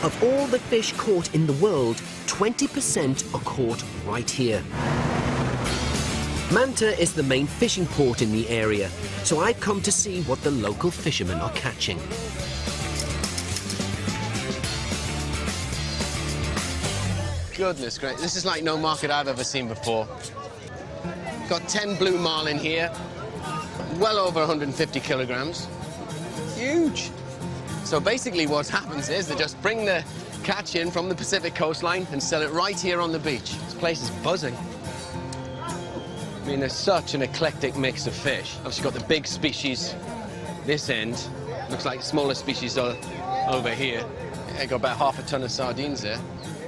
Of all the fish caught in the world, 20% are caught right here. Manta is the main fishing port in the area, so I've come to see what the local fishermen are catching. Goodness gracious, this is like no market I've ever seen before. Got 10 blue marlin here, well over 150 kilograms. Huge. So basically what happens is they just bring the catch in from the Pacific coastline and sell it right here on the beach. This place is buzzing. I mean, there's such an eclectic mix of fish. Obviously got the big species this end. Looks like smaller species are over here. I got about half a ton of sardines there.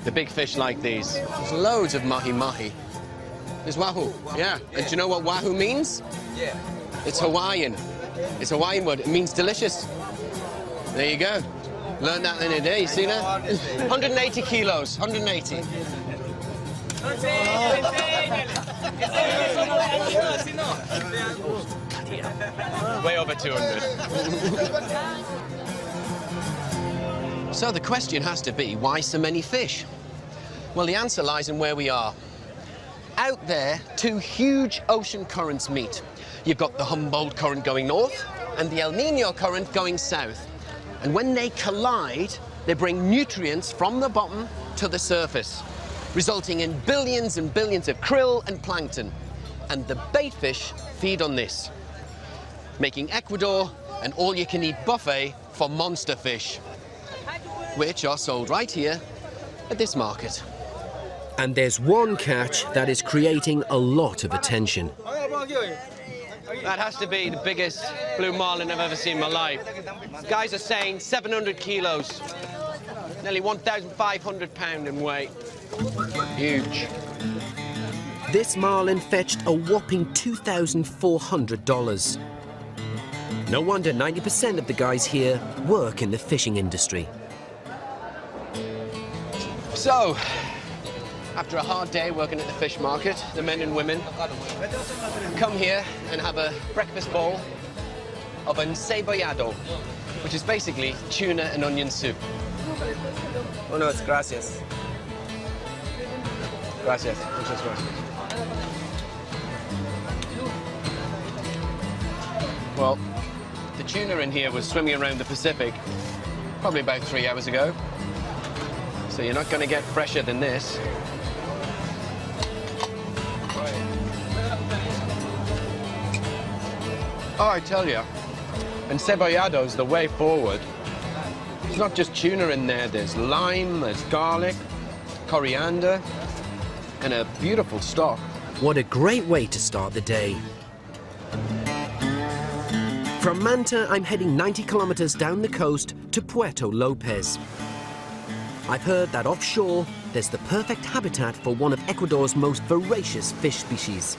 The big fish like these. There's loads of mahi-mahi. There's wahoo, yeah. And do you know what wahoo means? Yeah. It's Hawaiian. It's a Hawaiian word. It means delicious. There you go. Learned that in a day, you see that? 180 kilos, 180. Way over 200. So the question has to be, why so many fish? Well, the answer lies in where we are. Out there, two huge ocean currents meet. You've got the Humboldt current going north and the El Nino current going south. And when they collide, they bring nutrients from the bottom to the surface, resulting in billions and billions of krill and plankton. And the bait fish feed on this, making Ecuador an all-you-can-eat buffet for monster fish, which are sold right here at this market. And there's one catch that is creating a lot of attention. That has to be the biggest blue marlin I've ever seen in my life. Guys are saying 700 kilos, nearly 1,500 pounds in weight. Huge. This marlin fetched a whopping $2,400. No wonder 90% of the guys here work in the fishing industry. So, after a hard day working at the fish market, the men and women come here and have a breakfast bowl of encebollado, which is basically tuna and onion soup. Unos gracias. Gracias. Muchas gracias. Well, the tuna in here was swimming around the Pacific probably about 3 hours ago. So you're not going to get fresher than this. Oh, I tell you, encebollado's the way forward. It's not just tuna in there. There's lime, there's garlic, coriander, and a beautiful stock. What a great way to start the day. From Manta, I'm heading 90 kilometers down the coast to Puerto Lopez. I've heard that offshore, there's the perfect habitat for one of Ecuador's most voracious fish species.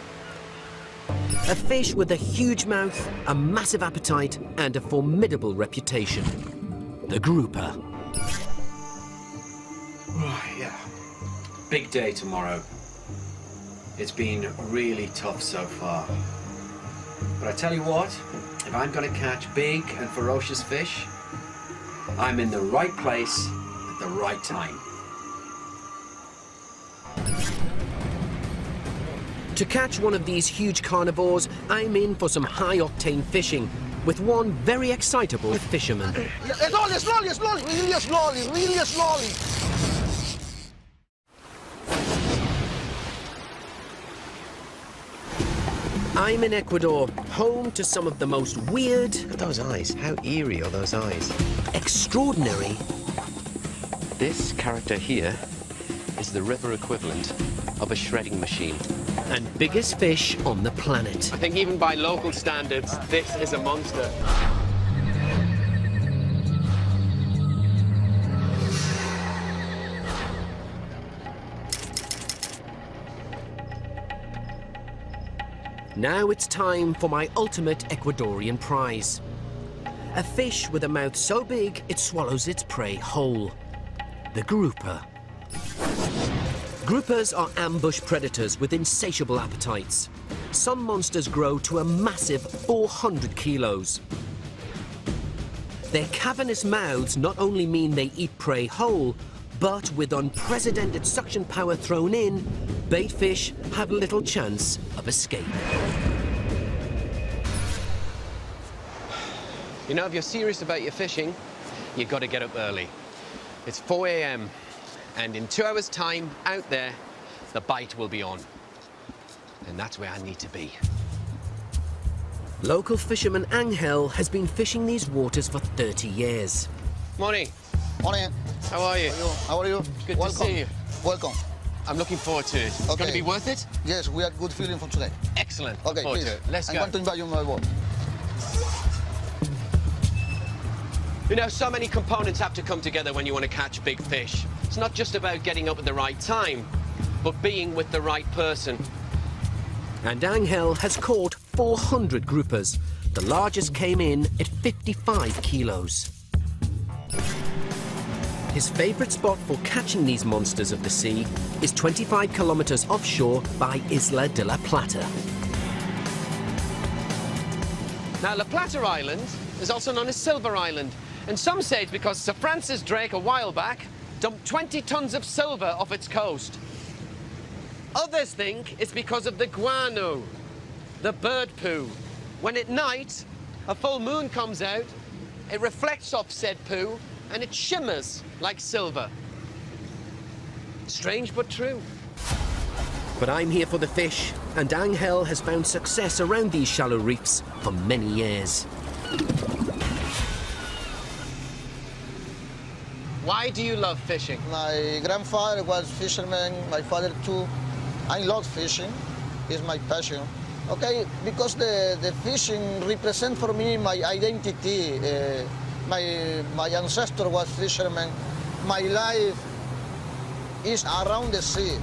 A fish with a huge mouth, a massive appetite, and a formidable reputation. The grouper. Yeah. Big day tomorrow. It's been really tough so far. But I tell you what, if I'm going to catch big and ferocious fish, I'm in the right place at the right time. To catch one of these huge carnivores, I'm in for some high-octane fishing with one very excitable fisherman. Slowly, slowly, slowly, really slowly, really slowly. I'm in Ecuador, home to some of the most weird... Look at those eyes. How eerie are those eyes? ...extraordinary... This character here is the river equivalent of a shredding machine. ...and biggest fish on the planet. I think even by local standards, this is a monster. Now it's time for my ultimate Ecuadorian prize. A fish with a mouth so big it swallows its prey whole. The grouper. Groupers are ambush predators with insatiable appetites. Some monsters grow to a massive 400 kilos. Their cavernous mouths not only mean they eat prey whole, but with unprecedented suction power thrown in, bait fish have little chance of escape. You know, if you're serious about your fishing, you've got to get up early. It's 4 a.m. and in 2 hours' time, out there, the bite will be on. And that's where I need to be. Local fisherman Angel has been fishing these waters for 30 years. Morning. Morning. How are you? How are you? Good to see you. Welcome. I'm looking forward to it. It's going to be worth it? Yes, we have good feeling for today. Excellent. Okay, Forward please. to it. Let's go. I'm going to invite you on my boat. You know, so many components have to come together when you want to catch big fish. It's not just about getting up at the right time, but being with the right person. And Angel has caught 400 groupers. The largest came in at 55 kilos. His favourite spot for catching these monsters of the sea is 25 kilometres offshore by Isla de la Plata. Now, La Plata Island is also known as Silver Island, and some say it's because Sir Francis Drake, a while back, dumped 20 tons of silver off its coast. Others think it's because of the guano, the bird poo. When at night, a full moon comes out, it reflects off said poo, and it shimmers like silver. Strange but true. But I'm here for the fish, and Angel has found success around these shallow reefs for many years. Why do you love fishing? My grandfather was fisherman, my father too. I love fishing. It's my passion. Okay, because the fishing represent for me my identity. My ancestor was fisherman. My life is around the sea.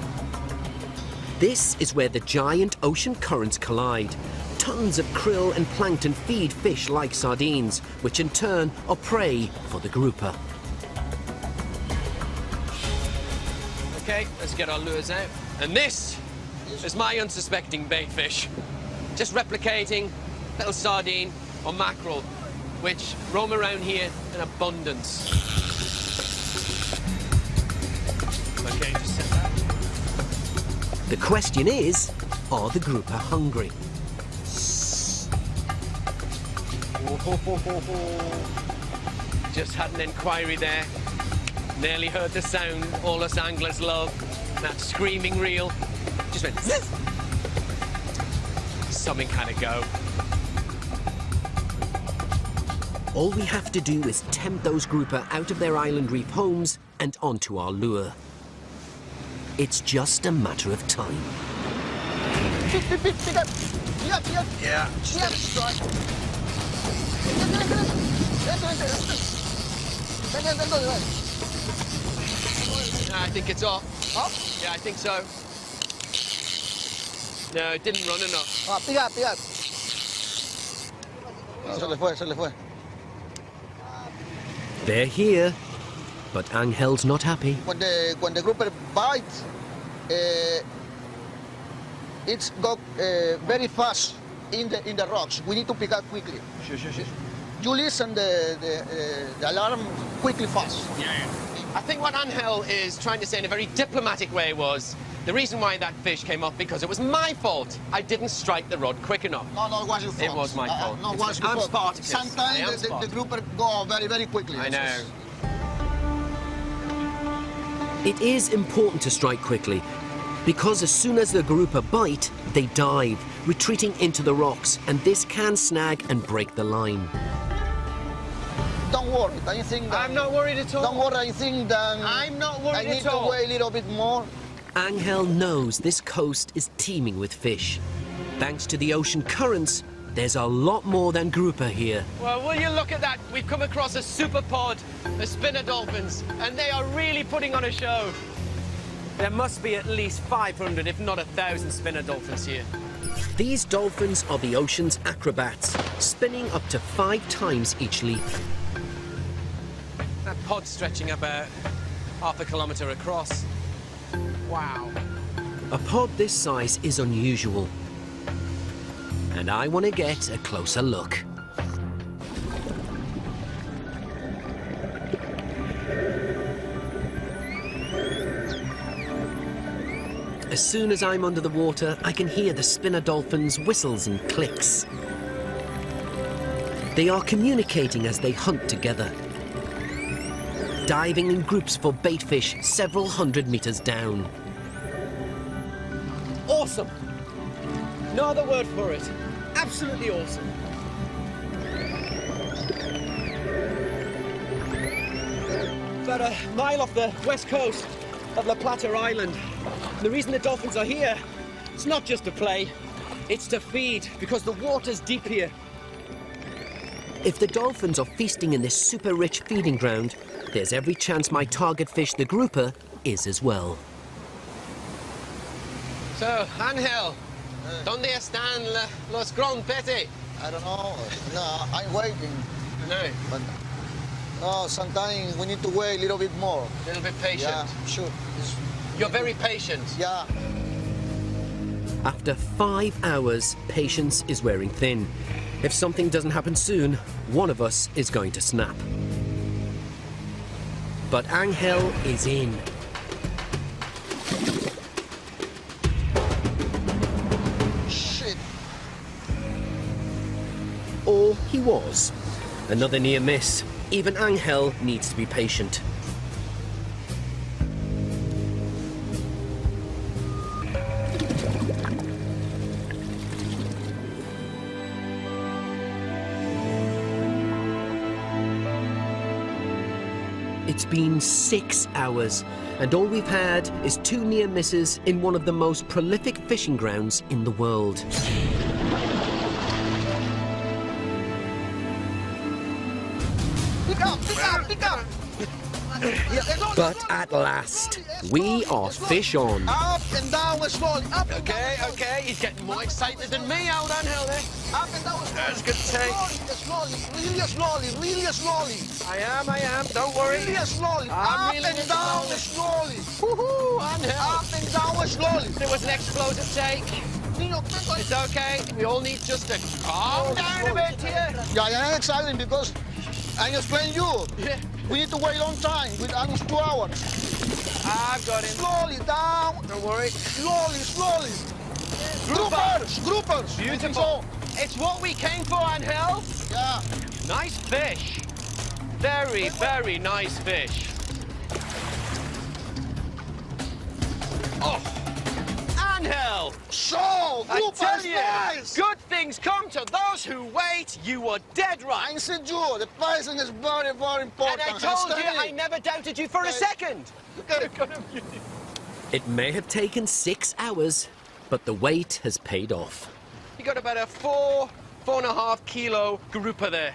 This is where the giant ocean currents collide. Tons of krill and plankton feed fish like sardines, which in turn are prey for the grouper. Okay, let's get our lures out. And this is my unsuspecting bait fish. Just replicating little sardine or mackerel, which roam around here in abundance. Okay, just set that. The question is, are the grouper hungry? Just had an inquiry there. Nearly heard the sound all us anglers love. That screaming reel. Just went zzz. Something had to go. All we have to do is tempt those grouper out of their island reef homes and onto our lure. It's just a matter of time. Pick up. Yeah. I think it's off. Off? Yeah, I think so. No, it didn't run enough. Ah, pick up. Se le fue. They're here, but Angel's not happy. When the grouper bites, it's go very fast in the rocks. We need to pick up quickly. Sure. You listen the alarm quickly fast. Yeah. I think what Angel is trying to say in a very diplomatic way was the reason why that fish came off because it was my fault. I didn't strike the rod quick enough. No, it was your fault. It was my fault. No, it was your I'm fault. Spartacus. Sometimes the grouper go very, very quickly. I know. It is important to strike quickly, because as soon as the grouper bite, they dive, retreating into the rocks, and this can snag and break the line. Don't worry, I think that... I'm not worried at all. Don't worry, I think that... I'm not worried I need at all. to wait a little bit more. Angel knows this coast is teeming with fish. Thanks to the ocean currents, there's a lot more than grouper here. Well, will you look at that? We've come across a super pod, the spinner dolphins, and they are really putting on a show. There must be at least 500, if not 1,000 spinner dolphins here. These dolphins are the ocean's acrobats, spinning up to 5 times each leap. That pod's stretching about half a kilometre across. Wow. A pod this size is unusual, and I want to get a closer look. As soon as I'm under the water, I can hear the spinner dolphins' whistles and clicks. They are communicating as they hunt together, diving in groups for bait fish several hundred meters down. Awesome. No other word for it. Absolutely awesome. About a mile off the west coast of La Plata Island. The reason the dolphins are here, it's not just to play, it's to feed, because the water's deep here. If the dolphins are feasting in this super rich feeding ground, there's every chance my target fish, the grouper, is as well. So, Angel, ¿dónde están los gran peces? I don't know. No, I'm waiting. No, But no, sometimes we need to wait a little bit more. a little bit patient. Yeah, sure. You're very patient. Yeah. After 5 hours, patience is wearing thin. If something doesn't happen soon, one of us is going to snap. But Angel is in. Shit. Or he was. Another near miss. Even Angel needs to be patient. It's been 6 hours, and all we've had is 2 near misses in one of the most prolific fishing grounds in the world. Pick up, pick up, pick up. But at last, we are fish on. Up and down slowly. Up and Okay, down. okay, he's getting more excited than me, old Angel there. Up and down slowly. That's good take. Slowly, really slowly. I am, don't worry. Really slowly. I'm Up reeling and it down slowly. slowly. Woohoo, Angel. Up and down slowly. There was an explosive take. It's okay. We all need just to calm down a bit here. Yeah, I am excited because I explain you. Yeah. We need to wait a long time, with almost 2 hours. I've got him. Slowly down. Don't worry. Slowly. Groupers. Beautiful. It's what we came for, Angel. Yeah. Nice fish. Very, very nice fish. Oh, Angel. So, I groupers, tell you, nice. good things come to those who wait. You were dead right. I said you, the pricing is very, very important. And I told you, Understand I me? never doubted you for a second. Okay. It may have taken 6 hours, but the wait has paid off. You got about a 4.5 kilo grouper there.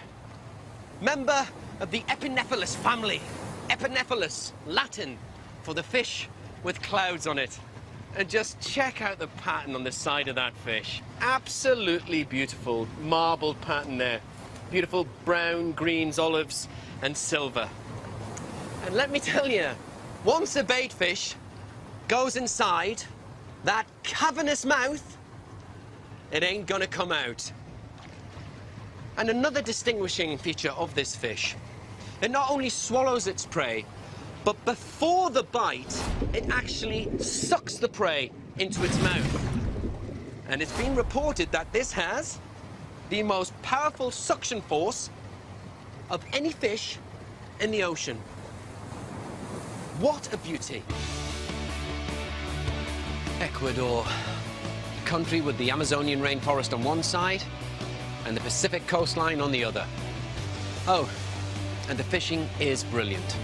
Member of the Epinephelus family. Epinephelus, Latin for the fish with clouds on it. And just check out the pattern on the side of that fish. Absolutely beautiful marbled pattern there. Beautiful brown, greens, olives, and silver. And let me tell you, once a bait fish goes inside that cavernous mouth, it ain't gonna come out. And another distinguishing feature of this fish, it not only swallows its prey, but before the bite, it actually sucks the prey into its mouth. And it's been reported that this has the most powerful suction force of any fish in the ocean. What a beauty. Ecuador, a country with the Amazonian rainforest on one side and the Pacific coastline on the other. Oh, and the fishing is brilliant.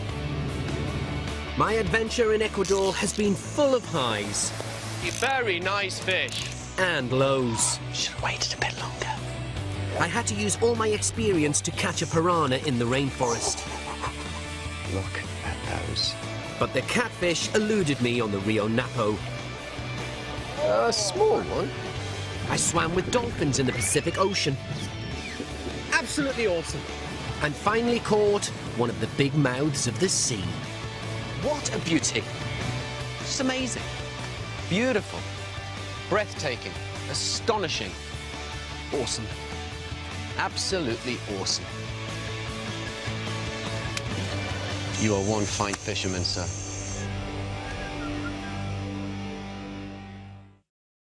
My adventure in Ecuador has been full of highs A very nice fish. and lows. Should have waited a bit longer. I had to use all my experience to catch a piranha in the rainforest. Look at those. But the catfish eluded me on the Rio Napo. A small one. I swam with dolphins in the Pacific Ocean Absolutely awesome. and finally caught one of the big mouths of the sea. What a beauty. Just amazing. Beautiful. Breathtaking. Astonishing. Awesome. Absolutely awesome. You are one fine fisherman, sir.